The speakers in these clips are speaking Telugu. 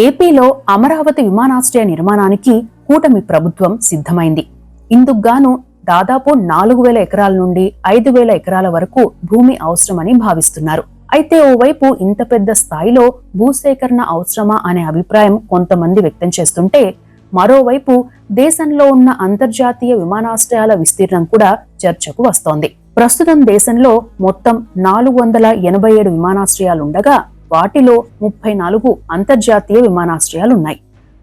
ఏపీలో అమరావతి విమానాశ్రయ నిర్మాణానికి కూటమి ప్రభుత్వం సిద్ధమైంది. ఇందుకుగాను దాదాపు 4000 ఎకరాల నుండి 5000 ఎకరాల వరకు భూమి అవసరమని భావిస్తున్నారు. అయితే ఓవైపు ఇంత పెద్ద స్థాయిలో భూసేకరణ అవసరమా అనే అభిప్రాయం కొంతమంది వ్యక్తం చేస్తుంటే, మరోవైపు దేశంలో ఉన్న అంతర్జాతీయ విమానాశ్రయాల విస్తీర్ణం కూడా చర్చకు వస్తోంది. ప్రస్తుతం దేశంలో మొత్తం 487 విమానాశ్రయాలుండగా వాటిలో 34 అంతర్జాతీయ విమానాశ్రయాలున్నాయి.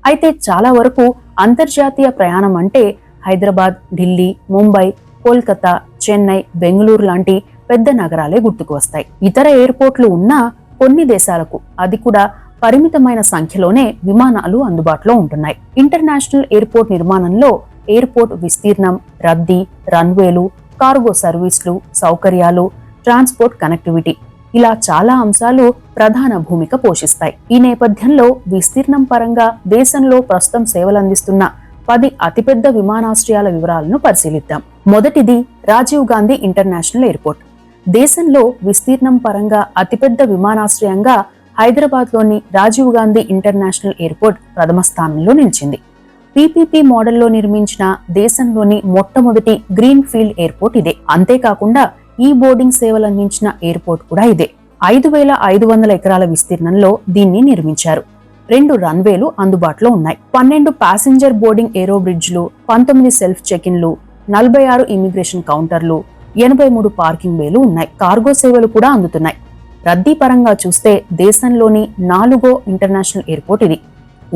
అయితే చాలా వరకు అంతర్జాతీయ ప్రయాణం అంటే హైదరాబాద్, ఢిల్లీ, ముంబై, కోల్కతా, చెన్నై, బెంగళూరు లాంటి పెద్ద నగరాలే గుర్తుకు వస్తాయి. ఇతర ఎయిర్పోర్ట్లు ఉన్నా కొన్ని దేశాలకు అది కూడా పరిమితమైన సంఖ్యలోనే విమానాలు అందుబాటులో ఉంటున్నాయి. ఇంటర్నేషనల్ ఎయిర్పోర్ట్ నిర్మాణంలో ఎయిర్పోర్ట్ విస్తీర్ణం, రద్దీ, రన్వేలు, కార్గో సర్వీసులు, సౌకర్యాలు, ట్రాన్స్పోర్ట్ కనెక్టివిటీ ఇలా చాలా అంశాలు ప్రధాన భూమిక పోషిస్తాయి. ఈ నేపథ్యంలో విస్తీర్ణం పరంగా దేశంలో ప్రస్తుతం సేవలందిస్తున్న 10 అతిపెద్ద విమానాశ్రయాల వివరాలను పరిశీలిద్దాం. మొదటిది రాజీవ్ గాంధీ ఇంటర్నేషనల్ ఎయిర్పోర్ట్. దేశంలో విస్తీర్ణం పరంగా అతిపెద్ద విమానాశ్రయంగా హైదరాబాద్లోని రాజీవ్ గాంధీ ఇంటర్నేషనల్ ఎయిర్పోర్ట్ ప్రథమ స్థానంలో నిలిచింది. పీపీపీ మోడల్లో నిర్మించిన దేశంలోని మొట్టమొదటి గ్రీన్ ఫీల్డ్ ఎయిర్పోర్ట్ ఇదే. అంతేకాకుండా ఈ బోర్డింగ్ సేవలందించిన ఎయిర్పోర్ట్ కూడా ఇదే. 5500 ఎకరాల విస్తీర్ణంలో దీన్ని నిర్మించారు. 2 రన్వేలు అందుబాటులో ఉన్నాయి. 12 ప్యాసింజర్ బోర్డింగ్ ఏరో బ్రిడ్జ్లు, 19 సెల్ఫ్ చెక్-ఇన్లు, 46 ఇమిగ్రేషన్ కౌంటర్లు, 83 పార్కింగ్ బేలు ఉన్నాయి. కార్గో సేవలు కూడా అందుతున్నాయి. రద్దీ పరంగా చూస్తే దేశంలోని 4వ ఇంటర్నేషనల్ ఎయిర్పోర్ట్ ఇది.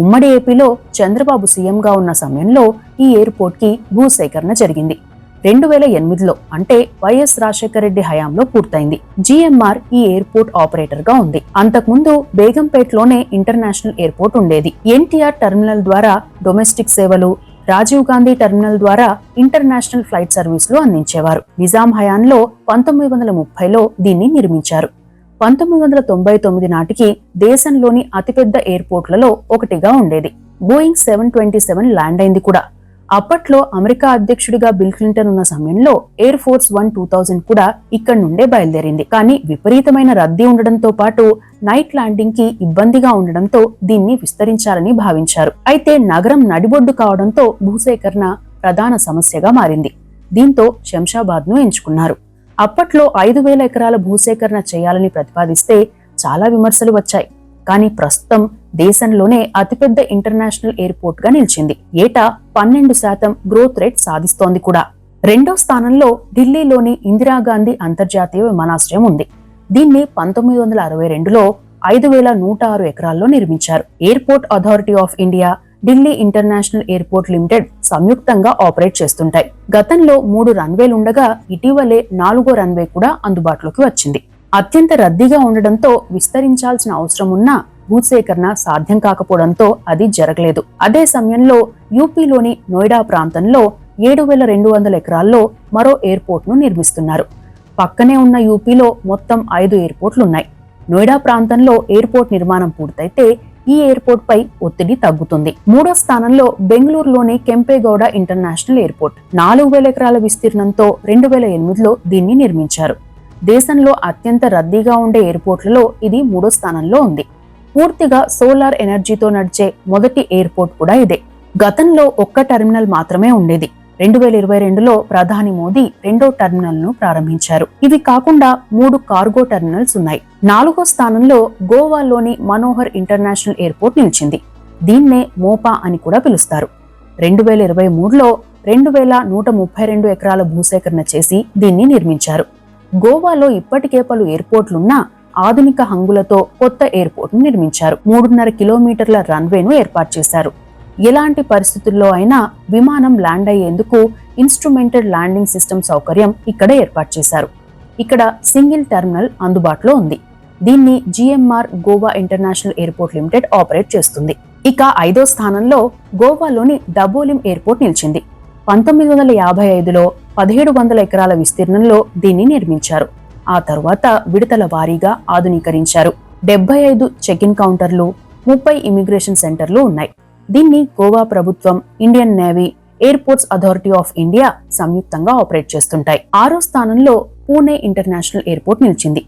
ఉమ్మడి ఏపీలో చంద్రబాబు సీఎంగా ఉన్న సమయంలో ఈ ఎయిర్పోర్ట్ కి భూసేకరణ జరిగింది. 2008లో అంటే వైఎస్ రాజశేఖర రెడ్డి హయాంలో పూర్తయింది. జిఎంఆర్ ఈ ఎయిర్పోర్ట్ ఆపరేటర్ గా ఉంది. అంతకుముందు బేగంపేట్లోనే ఇంటర్నేషనల్ ఎయిర్పోర్ట్ ఉండేది. ఎన్టీఆర్ టెర్మినల్ ద్వారా డొమెస్టిక్ సేవలు, రాజీవ్ గాంధీ టెర్మినల్ ద్వారా ఇంటర్నేషనల్ ఫ్లైట్ సర్వీసులు అందించేవారు. నిజాం హయాంలో 1930లో దీన్ని నిర్మించారు. 1999 నాటికి దేశంలోని అతిపెద్ద ఎయిర్పోర్ట్లలో ఒకటిగా ఉండేది. బోయింగ్ 727 ల్యాండ్ అయింది కూడా. అప్పట్లో అమెరికా అధ్యక్షుడిగా బిల్ క్లింటన్ ఉన్న సమయంలో ఎయిర్ ఫోర్స్ 1 2000 కూడా ఇక్కడి నుండే బయలుదేరింది. కానీ విపరీతమైన రద్దీ ఉండడంతో పాటు నైట్ ల్యాండింగ్ కి ఇబ్బందిగా ఉండడంతో దీన్ని విస్తరించాలని భావించారు. అయితే నగరం నడిబొడ్డు కావడంతో భూసేకరణ ప్రధాన సమస్యగా మారింది. దీంతో శంషాబాద్ ను ఎంచుకున్నారు. అప్పట్లో 5000 ఎకరాల భూసేకరణ చేయాలని ప్రతిపాదిస్తే చాలా విమర్శలు వచ్చాయి. కానీ ప్రస్తుతం దేశంలోనే అతిపెద్ద ఇంటర్నేషనల్ ఎయిర్పోర్ట్ గా నిలిచింది. ఏటా 12% గ్రోత్ రేట్ సాధిస్తోంది కూడా. 2వ స్థానంలో ఢిల్లీలోని ఇందిరాగాంధీ అంతర్జాతీయ విమానాశ్రయం ఉంది. దీన్ని 1962లో 5106 ఎకరాల్లో నిర్మించారు. Airport authority of India, Delhi international airport limited సంయుక్తంగా ఆపరేట్ చేస్తుంటాయి. గతంలో 3 రన్వేలుండగా ఇటీవలే 4వ రన్వే కూడా అందుబాటులోకి వచ్చింది. అత్యంత రద్దీగా ఉండడంతో విస్తరించాల్సిన అవసరం ఉన్నా భూసేకరణ సాధ్యం కాకపోవడంతో అది జరగలేదు. అదే సమయంలో యూపీలోని నోయిడా ప్రాంతంలో 7200 ఎకరాల్లో మరో ఎయిర్పోర్ట్ ను నిర్మిస్తున్నారు. పక్కనే ఉన్న యూపీలో మొత్తం 5 ఎయిర్పోర్ట్లున్నాయి. నోయిడా ప్రాంతంలో ఎయిర్పోర్ట్ నిర్మాణం పూర్తయితే ఈ ఎయిర్పోర్ట్ పై ఒత్తిడి తగ్గుతుంది. 3వ స్థానంలో బెంగళూరులోని కెంపేగౌడ ఇంటర్నేషనల్ ఎయిర్పోర్ట్. 4000 ఎకరాల విస్తీర్ణంతో 2008లో దీన్ని నిర్మించారు. దేశంలో అత్యంత రద్దీగా ఉండే ఎయిర్పోర్ట్లలో ఇది 3వ స్థానంలో ఉంది. పూర్తిగా సోలార్ ఎనర్జీతో నడిచే మొదటి ఎయిర్పోర్ట్ కూడా ఇదే. గతంలో ఒక్క టెర్మినల్ మాత్రమే ఉండేది. 2022లో ప్రధాని మోదీ 2వ టెర్మినల్ ను ప్రారంభించారు. ఇవి కాకుండా 3 కార్గో టెర్మినల్స్ ఉన్నాయి. 4వ స్థానంలో గోవాలోని మనోహర్ ఇంటర్నేషనల్ ఎయిర్పోర్ట్ నిలిచింది. దీన్నే మోపా అని కూడా పిలుస్తారు. 2023లో 2132 ఎకరాల భూసేకరణ చేసి దీన్ని నిర్మించారు. గోవాలో ఇప్పటికే పలు ఎయిర్పోర్ట్లున్నా ఆధునిక హంగులతో కొత్త ఎయిర్పోర్ట్ ను నిర్మించారు. 3.5 కిలోమీటర్ల రన్వేను ఏర్పాటు చేశారు. ఎలాంటి పరిస్థితుల్లో అయినా విమానం ల్యాండ్ అయ్యేందుకు ఇన్స్ట్రుమెంటెడ్ ల్యాండింగ్ సిస్టమ్ సౌకర్యం ఇక్కడ ఏర్పాటు చేశారు. ఇక్కడ సింగిల్ టెర్మినల్ అందుబాటులో ఉంది. దీన్ని GMR Goa international airport limited operate చేస్తుంది. ఇక 5వ స్థానంలో గోవాలోని డబోలిం ఎయిర్పోర్ట్ నిలిచింది. 1955లో 1700 ఎకరాల విస్తీర్ణంలో దీన్ని నిర్మించారు. ఆ తరువాత విడతల వారీగా ఆధునీకరించారు. 75 చెక్-ఇన్ కౌంటర్లు, 30 ఇమిగ్రేషన్ సెంటర్లు ఉన్నాయి. దీన్ని గోవా ప్రభుత్వం, Indian navy, airports authority of India సంయుక్తంగా ఆపరేట్ చేస్తుంటాయి. 6వ స్థానంలో పూణే ఇంటర్నేషనల్ ఎయిర్పోర్ట్ నిలిచింది.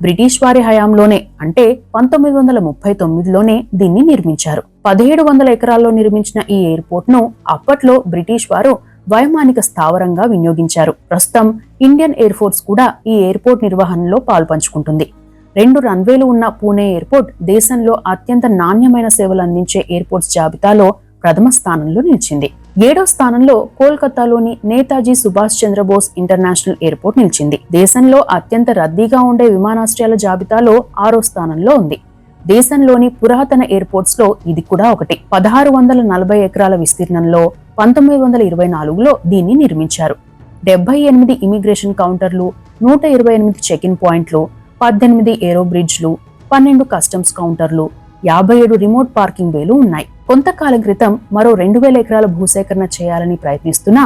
బ్రిటిష్ వారి హయాంలోనే అంటే 1939లోనే దీన్ని నిర్మించారు. 1700 ఎకరాల్లో నిర్మించిన ఈ ఎయిర్పోర్ట్ ను అప్పట్లో బ్రిటిష్ వారు వైమానిక స్థావరంగా వినియోగించారు. ప్రస్తుతం ఇండియన్ ఎయిర్ ఫోర్స్ కూడా ఈ ఎయిర్పోర్ట్ నిర్వహణలో పాల్పంచుకుంటుంది. 2 రన్వేలు ఉన్న పూణే ఎయిర్పోర్ట్ దేశంలో అత్యంత నాణ్యమైన సేవలు అందించే ఎయిర్పోర్ట్స్ జాబితాలో ప్రథమ స్థానంలో నిలిచింది. 7వ స్థానంలో కోల్కతాలోని నేతాజీ సుభాష్ చంద్రబోస్ ఇంటర్నేషనల్ ఎయిర్పోర్ట్ నిలిచింది. దేశంలో అత్యంత రద్దీగా ఉండే విమానాశ్రయాల జాబితాలో 6వ స్థానంలో ఉంది. దేశంలోని పురాతన ఎయిర్పోర్ట్స్ లో ఇది కూడా ఒకటి. 1640 ఎకరాల విస్తీర్ణంలో 1924లో దీన్ని నిర్మించారు. 78 ఇమిగ్రేషన్ కౌంటర్లు, 128 చెక్ ఇన్ పాయింట్లు, 18 ఏరో బ్రిడ్జ్లు, 12 కస్టమ్స్ కౌంటర్లు, 57 రిమోట్ పార్కింగ్ వేలు ఉన్నాయి. కొంతకాలం క్రితం మరో 2000 ఎకరాల భూసేకరణ చేయాలని ప్రయత్నిస్తున్నా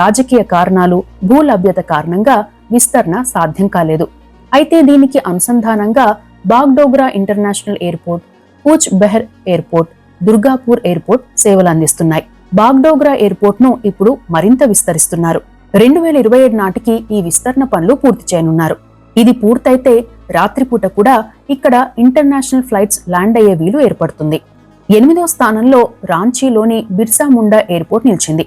రాజకీయ కారణాలు, భూలభ్యత కారణంగా విస్తరణ సాధ్యం కాలేదు. అయితే దీనికి అనుసంధానంగా బాగ్డోగ్రా ఇంటర్నేషనల్ ఎయిర్పోర్ట్, కూచ్ బెహర్ ఎయిర్పోర్ట్, దుర్గాపూర్ ఎయిర్పోర్ట్ సేవలు అందిస్తున్నాయి. బాగ్డోగ్రా ఎయిర్పోర్ట్ ను ఇప్పుడు మరింత విస్తరిస్తున్నారు. 2027 నాటికి ఈ విస్తరణ పనులు పూర్తి చేయనున్నారు. ఇది పూర్తయితే రాత్రిపూట కూడా ఇక్కడ ఇంటర్నేషనల్ ఫ్లైట్స్ ల్యాండ్ అయ్యే వీలు ఏర్పడుతుంది. 8వ స్థానంలో రాంచీలోని బిర్సా ముండా ఎయిర్పోర్ట్ నిలిచింది.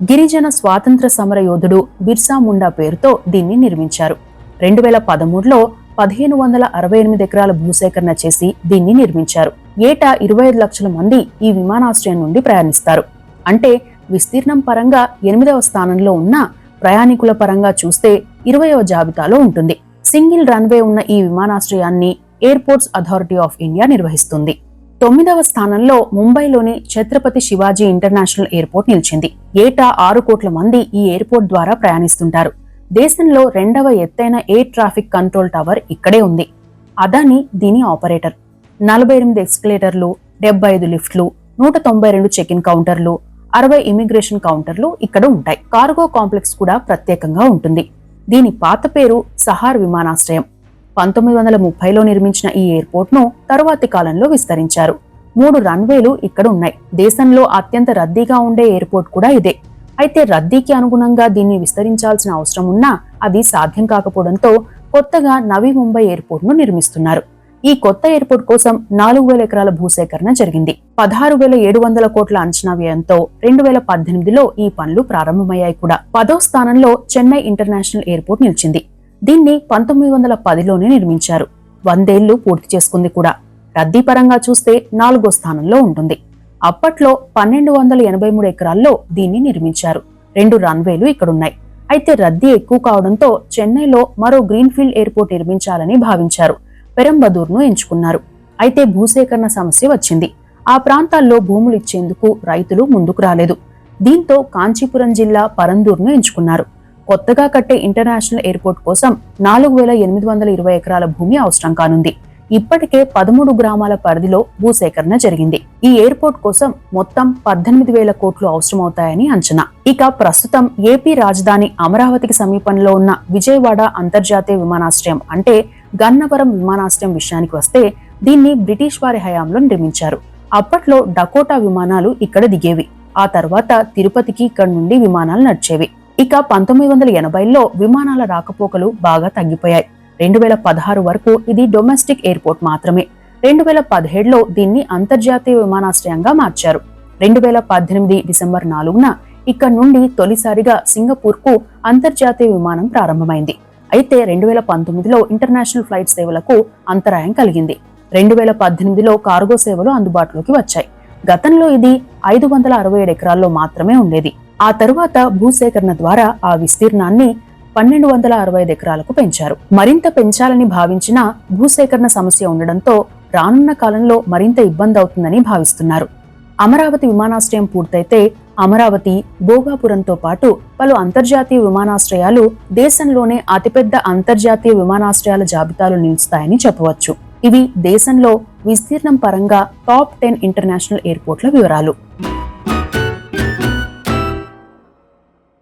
గిరిజన స్వాతంత్ర సమర యోధుడు బిర్సా ముండా పేరుతో దీన్ని నిర్మించారు. 2013లో 1568 ఎకరాల భూసేకరణ చేసి దీన్ని నిర్మించారు. ఏటా 25 లక్షల మంది ఈ విమానాశ్రయం నుండి ప్రయాణిస్తారు. అంటే విస్తీర్ణం పరంగా 8వ స్థానంలో ఉన్న ప్రయాణికుల పరంగా చూస్తే 20వ జాబితాలో ఉంటుంది. సింగిల్ రన్వే ఉన్న ఈ విమానాశ్రయాన్ని ఎయిర్పోర్ట్స్ అథారిటీ ఆఫ్ ఇండియా నిర్వహిస్తుంది. 9వ స్థానంలో ముంబైలోని ఛత్రపతి శివాజీ ఇంటర్నేషనల్ ఎయిర్పోర్ట్ నిలిచింది. ఏటా 6 కోట్ల మంది ఈ ఎయిర్పోర్ట్ ద్వారా ప్రయాణిస్తుంటారు. దేశంలో 2వ ఎత్తైన ఎయిర్ ట్రాఫిక్ కంట్రోల్ టవర్ ఇక్కడే ఉంది. అదాని దీని ఆపరేటర్. 48 ఎస్కలేటర్లు, 75 లిఫ్ట్లు, 192 చెక్ ఇన్ కౌంటర్లు, 60 ఇమిగ్రేషన్ కౌంటర్లు ఇక్కడ ఉంటాయి. కార్గో కాంప్లెక్స్ కూడా ప్రత్యేకంగా ఉంటుంది. దీని పాత పేరు సహార్ విమానాశ్రయం. 1930లో నిర్మించిన ఈ ఎయిర్పోర్ట్ ను తరువాతి కాలంలో విస్తరించారు. 3 రన్వేలు ఇక్కడ ఉన్నాయి. దేశంలో అత్యంత రద్దీగా ఉండే ఎయిర్పోర్ట్ కూడా ఇదే. అయితే రద్దీకి అనుగుణంగా దీన్ని విస్తరించాల్సిన అవసరం ఉన్నా అది సాధ్యం కాకపోవడంతో కొత్తగా నవీ ముంబై ఎయిర్పోర్ట్ ను నిర్మిస్తున్నారు. ఈ కొత్త ఎయిర్పోర్ట్ కోసం 4000 ఎకరాల భూసేకరణ జరిగింది. 16,700 కోట్ల అంచనా వ్యయంతో 2018లో ఈ పనులు ప్రారంభమయ్యాయి కూడా. 10వ స్థానంలో చెన్నై ఇంటర్నేషనల్ ఎయిర్పోర్ట్ నిలిచింది. దీన్ని 1910లోనే నిర్మించారు. 100 ఏళ్లు పూర్తి చేసుకుంది కూడా. రద్దీ పరంగా చూస్తే 4వ స్థానంలో ఉంటుంది. అప్పట్లో 1283 ఎకరాల్లో దీన్ని నిర్మించారు. 2 రన్వేలు ఇక్కడున్నాయి. అయితే రద్దీ ఎక్కువ కావడంతో చెన్నైలో మరో గ్రీన్ఫీల్డ్ ఎయిర్పోర్ట్ నిర్మించాలని భావించారు. పెరంబదూర్ను ఎంచుకున్నారు. అయితే భూసేకరణ సమస్య వచ్చింది. ఆ ప్రాంతాల్లో భూములు ఇచ్చేందుకు రైతులు ముందుకు రాలేదు. దీంతో కాంచీపురం జిల్లా పరందూర్ను ఎంచుకున్నారు. కొత్తగా కట్టే ఇంటర్నేషనల్ ఎయిర్పోర్ట్ కోసం 4820 ఎకరాల భూమి అవసరం కానుంది. ఇప్పటికే 13 గ్రామాల పరిధిలో భూసేకరణ జరిగింది. ఈ ఎయిర్పోర్ట్ కోసం మొత్తం 18,000 కోట్లు అవసరమవుతాయని అంచనా. ఇక ప్రస్తుతం ఏపీ రాజధాని అమరావతికి సమీపంలో ఉన్న విజయవాడ అంతర్జాతీయ విమానాశ్రయం అంటే గన్నవరం విమానాశ్రయం విషయానికి వస్తే దీన్ని బ్రిటిష్ వారి హయాంలో నిర్మించారు. అప్పట్లో డకోటా విమానాలు ఇక్కడ దిగేవి. ఆ తర్వాత తిరుపతికి ఇక్కడి నుండి విమానాలు నడిచేవి. ఇక 1980లో విమానాల రాకపోకలు బాగా తగ్గిపోయాయి. 2016 వరకు ఇది డొమెస్టిక్ ఎయిర్పోర్ట్ మాత్రమే. 2017లో దీన్ని అంతర్జాతీయ విమానాశ్రయంగా మార్చారు. 2018 డిసెంబర్ 4న ఇక్కడ నుండి తొలిసారిగా సింగపూర్ కు అంతర్జాతీయ విమానం ప్రారంభమైంది. అయితే 2019లో ఇంటర్నేషనల్ ఫ్లైట్ సేవలకు అంతరాయం కలిగింది. 2018లో కార్గో సేవలు అందుబాటులోకి వచ్చాయి. గతంలో ఇది 567 ఎకరాల్లో మాత్రమే ఉండేది. ఆ తరువాత భూసేకరణ ద్వారా ఆ విస్తీర్ణాన్ని 1265 ఎకరాలకు పెంచారు. మరింత పెంచాలని భావించినా భూసేకరణ సమస్య ఉండడంతో రానున్న కాలంలో మరింత ఇబ్బంది అవుతుందని భావిస్తున్నారు. అమరావతి విమానాశ్రయం పూర్తయితే అమరావతి, భోగాపురంతో పాటు పలు అంతర్జాతీయ విమానాశ్రయాలు దేశంలోనే అతిపెద్ద అంతర్జాతీయ విమానాశ్రయాల జాబితాలో నిలుస్తాయని చెప్పవచ్చు. ఇవి దేశంలో విస్తీర్ణం పరంగా టాప్ 10 ఇంటర్నేషనల్ ఎయిర్పోర్ట్ల వివరాలు.